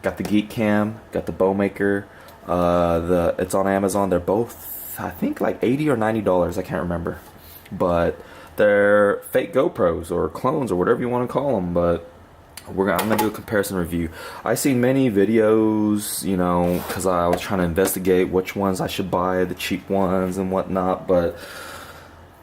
Got the Geekam, got the Bomaker. It's on Amazon. They're both, I think, like $80 or $90. I can't remember, but they're fake GoPros or clones or whatever you want to call them. But I'm gonna do a comparison review. I seen many videos, you know, because I was trying to investigate which ones I should buy, the cheap ones and whatnot, but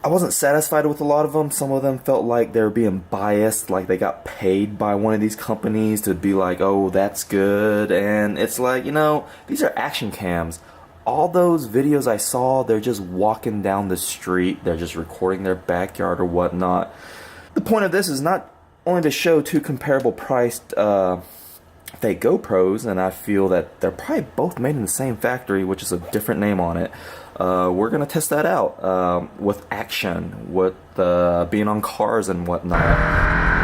I wasn't satisfied with a lot of them. Some of them felt like they were being biased, like they got paid by one of these companies to be like, oh, that's good. And it's like, you know, these are action cams. All those videos I saw, they're just walking down the street, they're just recording their backyard or whatnot. The point of this is not only to show two comparable priced fake GoPros, and I feel that they're probably both made in the same factory, which is a different name on it. We're gonna test that out with action, with being on cars and whatnot.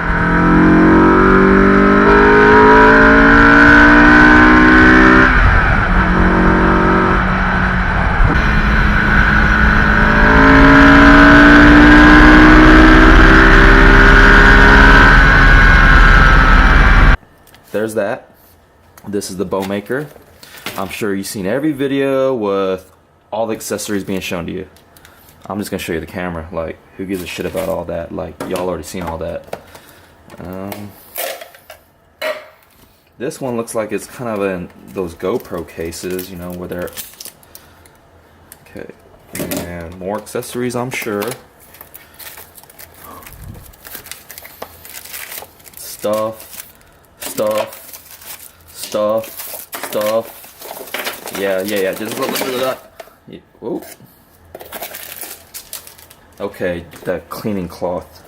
There's that. This is the Bomaker. I'm sure you've seen every video with all the accessories being shown to you. I'm just gonna show you the camera. Like, who gives a shit about all that? Like, y'all already seen all that. This one looks like it's kind of in those GoPro cases, you know, where they're okay. And more accessories, I'm sure. Stuff. Yeah. Just look at that. Yeah. Whoa. Okay, that cleaning cloth.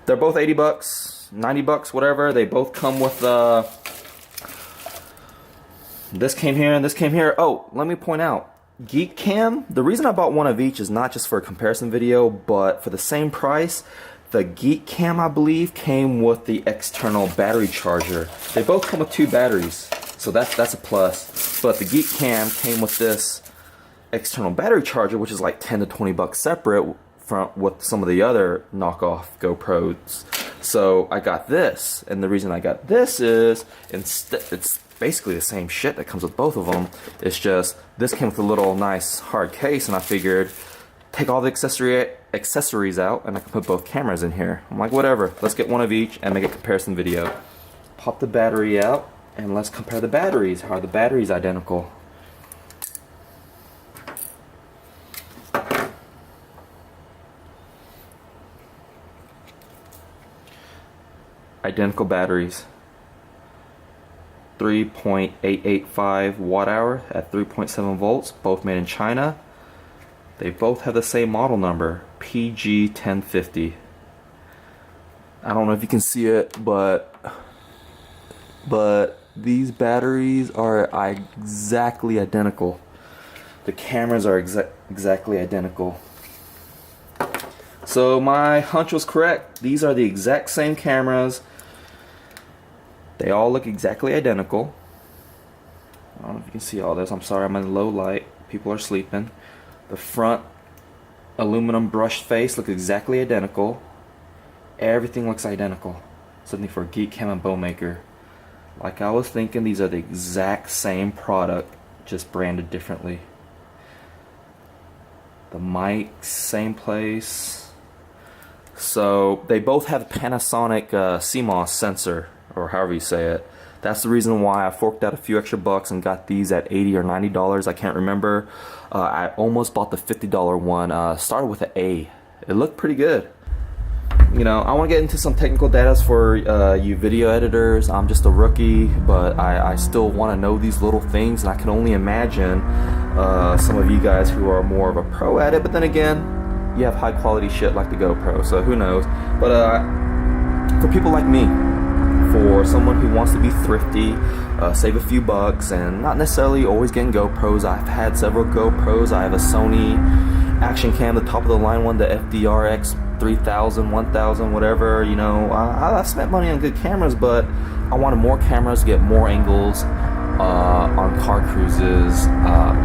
They're both 80 bucks, 90 bucks, whatever. They both come with this came here and this came here. Oh, let me point out, Geekam, the reason I bought one of each is not just for a comparison video, but for the same price, the Geekam, I believe, came with the external battery charger. They both come with two batteries, so that's a plus. But the Geekam came with this external battery charger, which is like 10 to 20 bucks separate from with some of the other knockoff GoPros. So I got this, and the reason I got this is it's basically the same shit that comes with both of them. It's just this came with a little nice hard case, and I figured take all the accessories out and I can put both cameras in here. I'm like, whatever, let's get one of each and make a comparison video. Pop the battery out and let's compare the batteries. How are the batteries identical? Identical batteries. 3.885 watt hour at 3.7 volts, both made in China. They both have the same model number, PG1050. I don't know if you can see it, but these batteries are exactly identical. The cameras are exactly identical. So my hunch was correct. These are the exact same cameras. They all look exactly identical. I don't know if you can see all this. I'm sorry, I'm in low light. People are sleeping. The front aluminum brushed face looks exactly identical. Everything looks identical. Something for Geekam and Bomaker. Like I was thinking, these are the exact same product, just branded differently. The mic, same place. So they both have Panasonic CMOS sensor, or however you say it. That's the reason why I forked out a few extra bucks and got these at $80 or $90. I can't remember. I almost bought the $50 one. Started with an A. It looked pretty good. You know, I want to get into some technical data for you video editors. I'm just a rookie, but I still want to know these little things, and I can only imagine some of you guys who are more of a pro at it. But then again, you have high quality shit like the GoPro, so who knows. But for people like me, for someone who wants to be thrifty, save a few bucks, and not necessarily always getting GoPros. I've had several GoPros. I have a Sony action cam, the top of the line one, the FDRX 3000, 1000, whatever. You know, I spent money on good cameras, but I wanted more cameras to get more angles on car cruises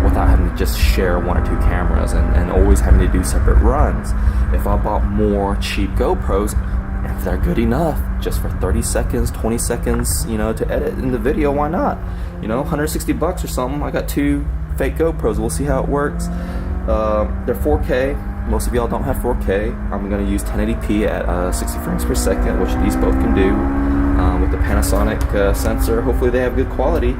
without having to just share one or two cameras and always having to do separate runs. If I bought more cheap GoPros, if they're good enough, just for 30 seconds, 20 seconds, you know, to edit in the video, why not? You know, 160 bucks or something. I got 2 fake GoPros. We'll see how it works. They're 4K. Most of y'all don't have 4K. I'm going to use 1080p at 60 frames per second, which these both can do with the Panasonic sensor. Hopefully they have good quality.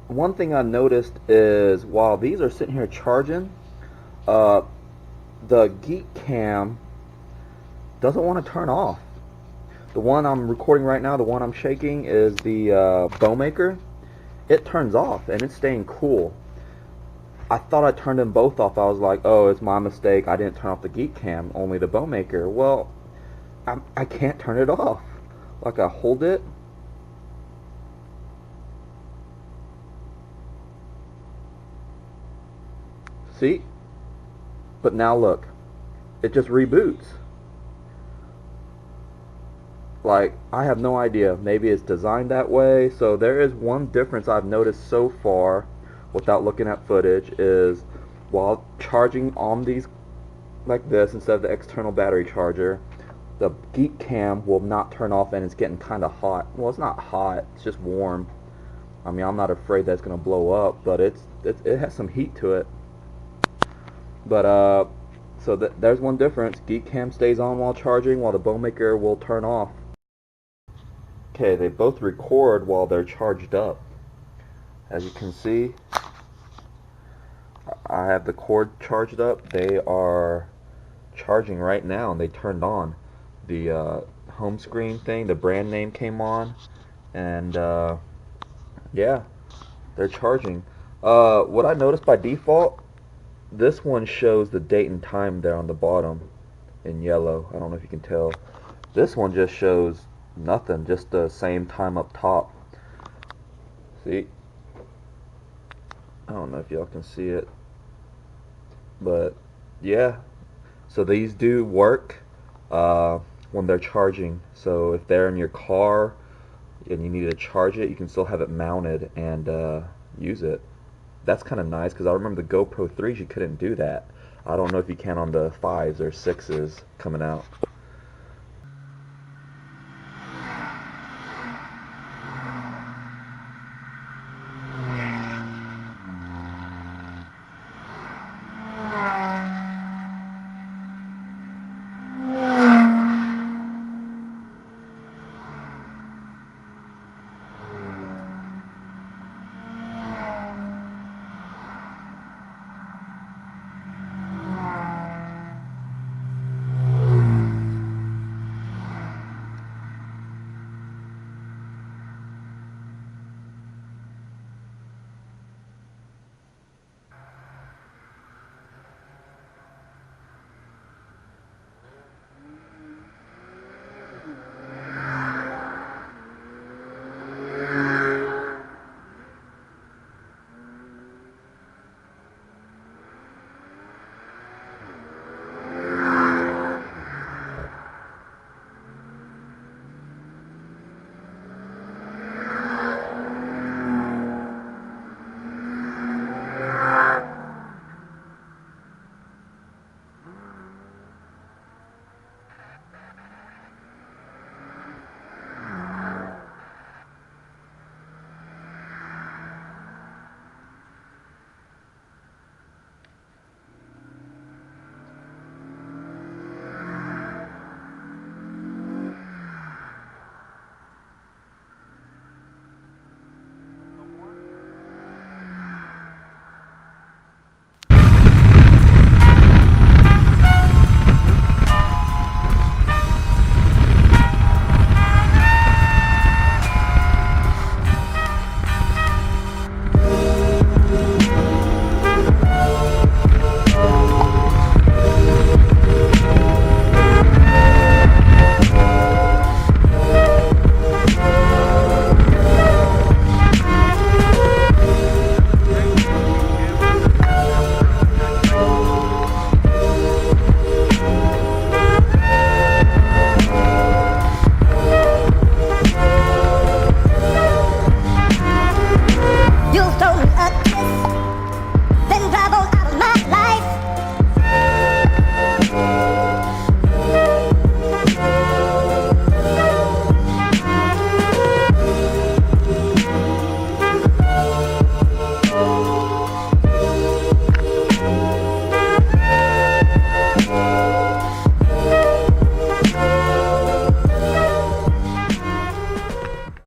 One thing I noticed is while these are sitting here charging, the Geekam doesn't want to turn off. The one I'm recording right now, the one I'm shaking, is the Bomaker. It turns off and it's staying cool. I thought I turned them both off. I was like, oh, it's my mistake. I didn't turn off the Geekam, only the Bomaker. Well, I can't turn it off. Like, I hold it. See? But now look, it just reboots. Like, I have no idea. Maybe it's designed that way. So there is one difference I've noticed so far without looking at footage is while charging on these like this instead of the external battery charger, the Geekam will not turn off and it's getting kind of hot. Well, it's not hot, it's just warm. I mean, I'm not afraid that it's going to blow up, but it has some heat to it. But so there's one difference. Geekam stays on while charging, while the Bomaker will turn off. Okay, they both record while they're charged up. As you can see, I have the cord charged up. They are charging right now, and they turned on. The home screen thing, the brand name came on, and yeah, they're charging. What I noticed by default, this one shows the date and time there on the bottom in yellow. I don't know if you can tell. This one just shows nothing, just the same time up top. See? I don't know if y'all can see it, but yeah. So these do work when they're charging. So if they're in your car and you need to charge it, you can still have it mounted and use it. That's kind of nice, because I remember the GoPro 3s you couldn't do that. I don't know if you can on the 5s or 6s coming out.